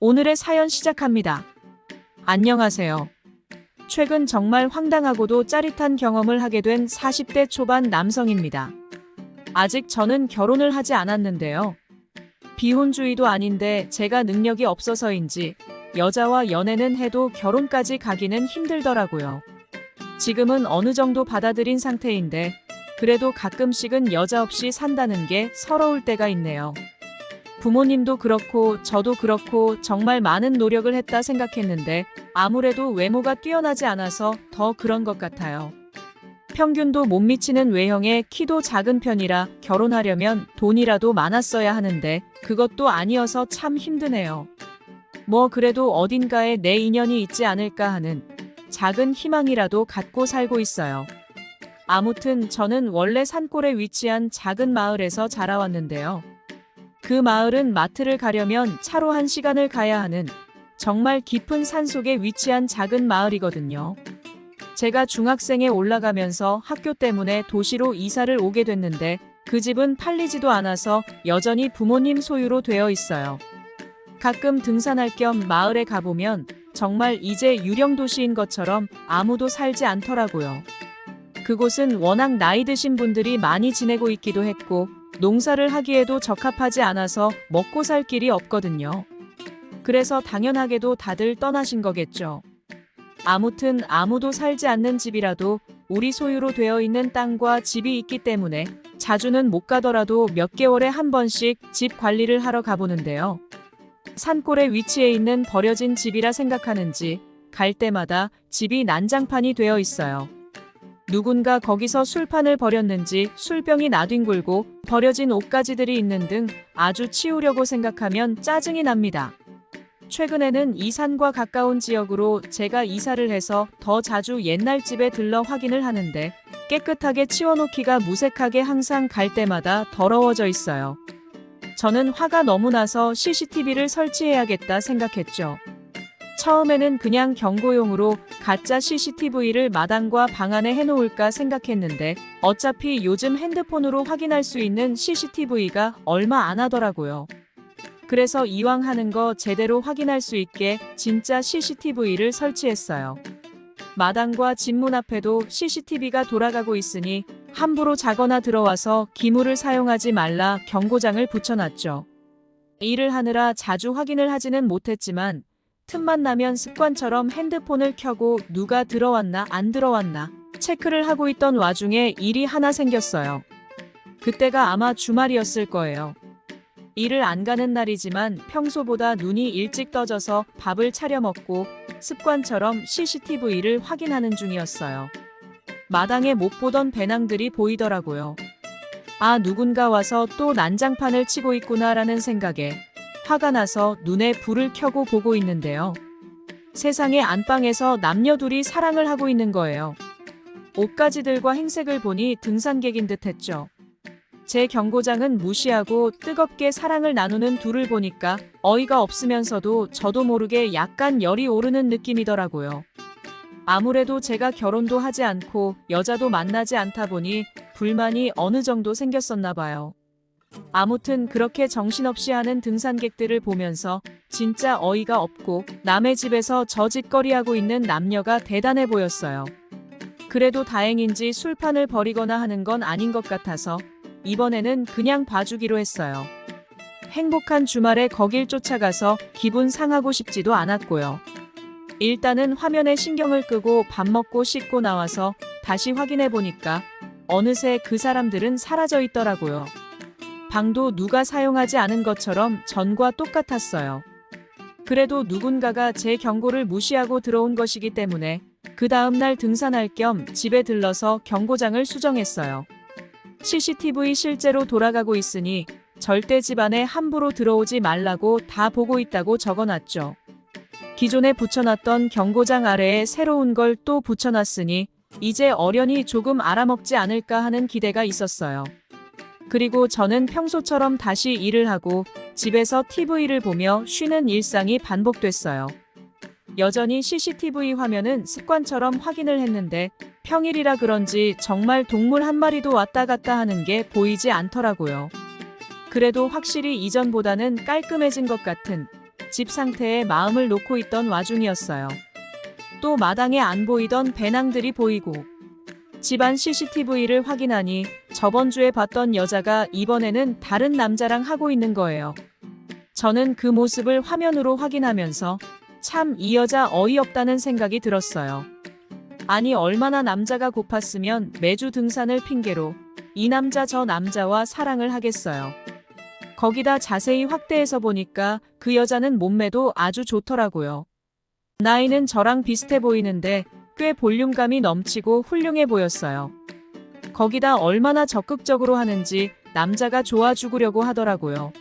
오늘의 사연 시작합니다. 안녕하세요. 최근 정말 황당하고도 짜릿한 경험을 하게 된 40대 초반 남성입니다. 아직 저는 결혼을 하지 않았는데요. 비혼주의도 아닌데 제가 능력이 없어서인지 여자와 연애는 해도 결혼까지 가기는 힘들더라고요. 지금은 어느 정도 받아들인 상태인데 그래도 가끔씩은 여자 없이 산다는 게 서러울 때가 있네요. 부모님도 그렇고 저도 그렇고 정말 많은 노력을 했다 생각했는데 아무래도 외모가 뛰어나지 않아서 더 그런 것 같아요. 평균도 못 미치는 외형에 키도 작은 편이라 결혼하려면 돈이라도 많았어야 하는데 그것도 아니어서 참 힘드네요. 뭐 그래도 어딘가에 내 인연이 있지 않을까 하는 작은 희망이라도 갖고 살고 있어요. 아무튼 저는 원래 산골에 위치한 작은 마을에서 자라왔는데요. 그 마을은 마트를 가려면 차로 1시간을 가야 하는 정말 깊은 산속에 위치한 작은 마을이거든요. 제가 중학생에 올라가면서 학교 때문에 도시로 이사를 오게 됐는데 그 집은 팔리지도 않아서 여전히 부모님 소유로 되어 있어요. 가끔 등산할 겸 마을에 가보면 정말 이제 유령 도시인 것처럼 아무도 살지 않더라고요. 그곳은 워낙 나이 드신 분들이 많이 지내고 있기도 했고 농사를 하기에도 적합하지 않아서 먹고 살 길이 없거든요. 그래서 당연하게도 다들 떠나신 거겠죠. 아무튼 아무도 살지 않는 집이라도 우리 소유로 되어 있는 땅과 집이 있기 때문에 자주는 못 가더라도 몇 개월에 한 번씩 집 관리를 하러 가보는데요. 산골에 위치해 있는 버려진 집이라 생각하는지 갈 때마다 집이 난장판이 되어 있어요. 누군가 거기서 술판을 벌였는지 술병이 나뒹굴고 버려진 옷가지들이 있는 등 아주 치우려고 생각하면 짜증이 납니다. 최근에는 이 산과 가까운 지역으로 제가 이사를 해서 더 자주 옛날 집에 들러 확인을 하는데 깨끗하게 치워놓기가 무색하게 항상 갈 때마다 더러워져 있어요. 저는 화가 너무 나서 CCTV를 설치해야겠다 생각했죠. 처음에는 그냥 경고용으로 가짜 CCTV를 마당과 방 안에 해놓을까 생각했는데 어차피 요즘 핸드폰으로 확인할 수 있는 CCTV가 얼마 안 하더라고요. 그래서 이왕 하는 거 제대로 확인할 수 있게 진짜 CCTV를 설치했어요. 마당과 집문 앞에도 CCTV가 돌아가고 있으니 함부로 자거나 들어와서 기물을 사용하지 말라 경고장을 붙여놨죠. 일을 하느라 자주 확인을 하지는 못했지만 틈만 나면 습관처럼 핸드폰을 켜고 누가 들어왔나 안 들어왔나 체크를 하고 있던 와중에 일이 하나 생겼어요. 그때가 아마 주말이었을 거예요. 일을 안 가는 날이지만 평소보다 눈이 일찍 떠져서 밥을 차려 먹고 습관처럼 CCTV를 확인하는 중이었어요. 마당에 못 보던 배낭들이 보이더라고요. 아, 누군가 와서 또 난장판을 치고 있구나라는 생각에 화가 나서 눈에 불을 켜고 보고 있는데요. 세상에 안방에서 남녀 둘이 사랑을 하고 있는 거예요. 옷가지들과 행색을 보니 등산객인 듯 했죠. 제 경고장은 무시하고 뜨겁게 사랑을 나누는 둘을 보니까 어이가 없으면서도 저도 모르게 약간 열이 오르는 느낌이더라고요. 아무래도 제가 결혼도 하지 않고 여자도 만나지 않다 보니 불만이 어느 정도 생겼었나 봐요. 아무튼 그렇게 정신없이 하는 등산객들을 보면서 진짜 어이가 없고 남의 집에서 저짓거리하고 있는 남녀가 대단해 보였어요. 그래도 다행인지 술판을 벌이거나 하는 건 아닌 것 같아서 이번에는 그냥 봐주기로 했어요. 행복한 주말에 거길 쫓아가서 기분 상하고 싶지도 않았고요. 일단은 화면에 신경을 끄고 밥 먹고 씻고 나와서 다시 확인해 보니까 어느새 그 사람들은 사라져 있더라고요. 방도 누가 사용하지 않은 것처럼 전과 똑같았어요. 그래도 누군가가 제 경고를 무시하고 들어온 것이기 때문에 그 다음날 등산할 겸 집에 들러서 경고장을 수정했어요. CCTV 실제로 돌아가고 있으니 절대 집 안에 함부로 들어오지 말라고 다 보고 있다고 적어놨죠. 기존에 붙여놨던 경고장 아래에 새로운 걸 또 붙여놨으니 이제 어련히 조금 알아먹지 않을까 하는 기대가 있었어요. 그리고 저는 평소처럼 다시 일을 하고 집에서 TV를 보며 쉬는 일상이 반복됐어요. 여전히 CCTV 화면은 습관처럼 확인을 했는데 평일이라 그런지 정말 동물 한 마리도 왔다 갔다 하는 게 보이지 않더라고요. 그래도 확실히 이전보다는 깔끔해진 것 같은 집 상태에 마음을 놓고 있던 와중이었어요. 또 마당에 안 보이던 배낭들이 보이고 집안 CCTV를 확인하니 저번 주에 봤던 여자가 이번에는 다른 남자랑 하고 있는 거예요. 저는 그 모습을 화면으로 확인하면서 참 이 여자 어이없다는 생각이 들었어요. 아니 얼마나 남자가 고팠으면 매주 등산을 핑계로 이 남자 저 남자와 사랑을 하겠어요. 거기다 자세히 확대해서 보니까 그 여자는 몸매도 아주 좋더라고요. 나이는 저랑 비슷해 보이는데 꽤 볼륨감이 넘치고 훌륭해 보였어요. 거기다 얼마나 적극적으로 하는지 남자가 좋아 죽으려고 하더라고요.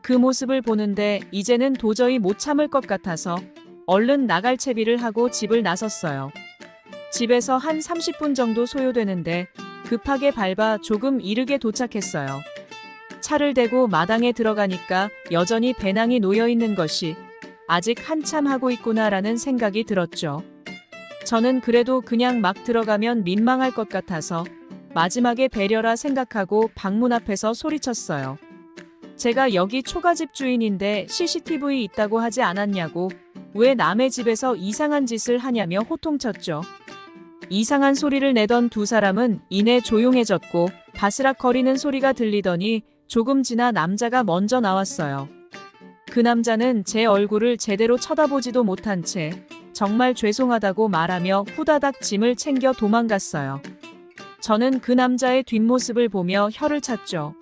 그 모습을 보는데 이제는 도저히 못 참을 것 같아서 얼른 나갈 채비를 하고 집을 나섰어요. 집에서 한 30분 정도 소요되는데 급하게 밟아 조금 이르게 도착했어요. 차를 대고 마당에 들어가니까 여전히 배낭이 놓여 있는 것이 아직 한참 하고 있구나라는 생각이 들었죠. 저는 그래도 그냥 막 들어가면 민망할 것 같아서 마지막에 배려라 생각하고 방문 앞에서 소리쳤어요. 제가 여기 초가집 주인인데 CCTV 있다고 하지 않았냐고, 왜 남의 집에서 이상한 짓을 하냐며 호통쳤죠. 이상한 소리를 내던 두 사람은 이내 조용해졌고 바스락거리는 소리가 들리더니 조금 지나 남자가 먼저 나왔어요. 그 남자는 제 얼굴을 제대로 쳐다보지도 못한 채 정말 죄송하다고 말하며 후다닥 짐을 챙겨 도망갔어요. 저는 그 남자의 뒷모습을 보며 혀를 찼죠.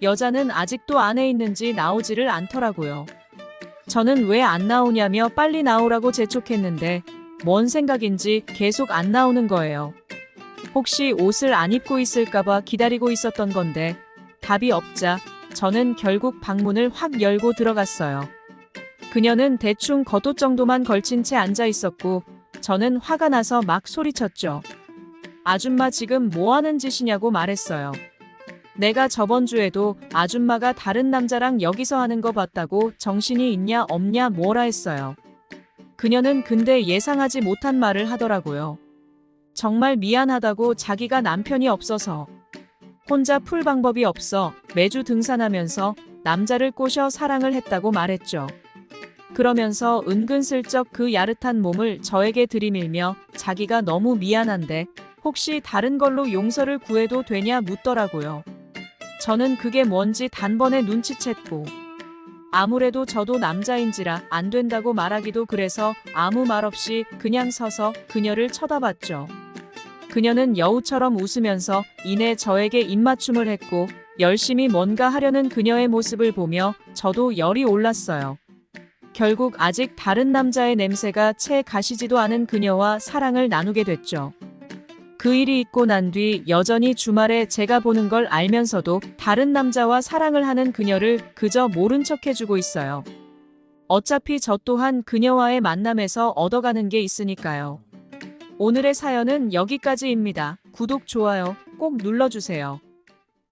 여자는 아직도 안에 있는지 나오지를 않더라고요. 저는 왜 안 나오냐며 빨리 나오라고 재촉했는데 뭔 생각인지 계속 안 나오는 거예요. 혹시 옷을 안 입고 있을까봐 기다리고 있었던 건데 답이 없자 저는 결국 방문을 확 열고 들어갔어요. 그녀는 대충 겉옷 정도만 걸친 채 앉아 있었고 저는 화가 나서 막 소리쳤죠. 아줌마 지금 뭐 하는 짓이냐고 말했어요. 내가 저번 주에도 아줌마가 다른 남자랑 여기서 하는 거 봤다고 정신이 있냐 없냐 뭐라 했어요. 그녀는 근데 예상하지 못한 말을 하더라고요. 정말 미안하다고 자기가 남편이 없어서 혼자 풀 방법이 없어 매주 등산하면서 남자를 꼬셔 사랑을 했다고 말했죠. 그러면서 은근슬쩍 그 야릇한 몸을 저에게 들이밀며 자기가 너무 미안한데 혹시 다른 걸로 용서를 구해도 되냐 묻더라고요. 저는 그게 뭔지 단번에 눈치챘고 아무래도 저도 남자인지라 안 된다고 말하기도 그래서 아무 말 없이 그냥 서서 그녀를 쳐다봤죠. 그녀는 여우처럼 웃으면서 이내 저에게 입맞춤을 했고 열심히 뭔가 하려는 그녀의 모습을 보며 저도 열이 올랐어요. 결국 아직 다른 남자의 냄새가 채 가시지도 않은 그녀와 사랑을 나누게 됐죠. 그 일이 있고 난 뒤 여전히 주말에 제가 보는 걸 알면서도 다른 남자와 사랑을 하는 그녀를 그저 모른 척 해주고 있어요. 어차피 저 또한 그녀와의 만남에서 얻어가는 게 있으니까요. 오늘의 사연은 여기까지입니다. 구독, 좋아요 꼭 눌러주세요.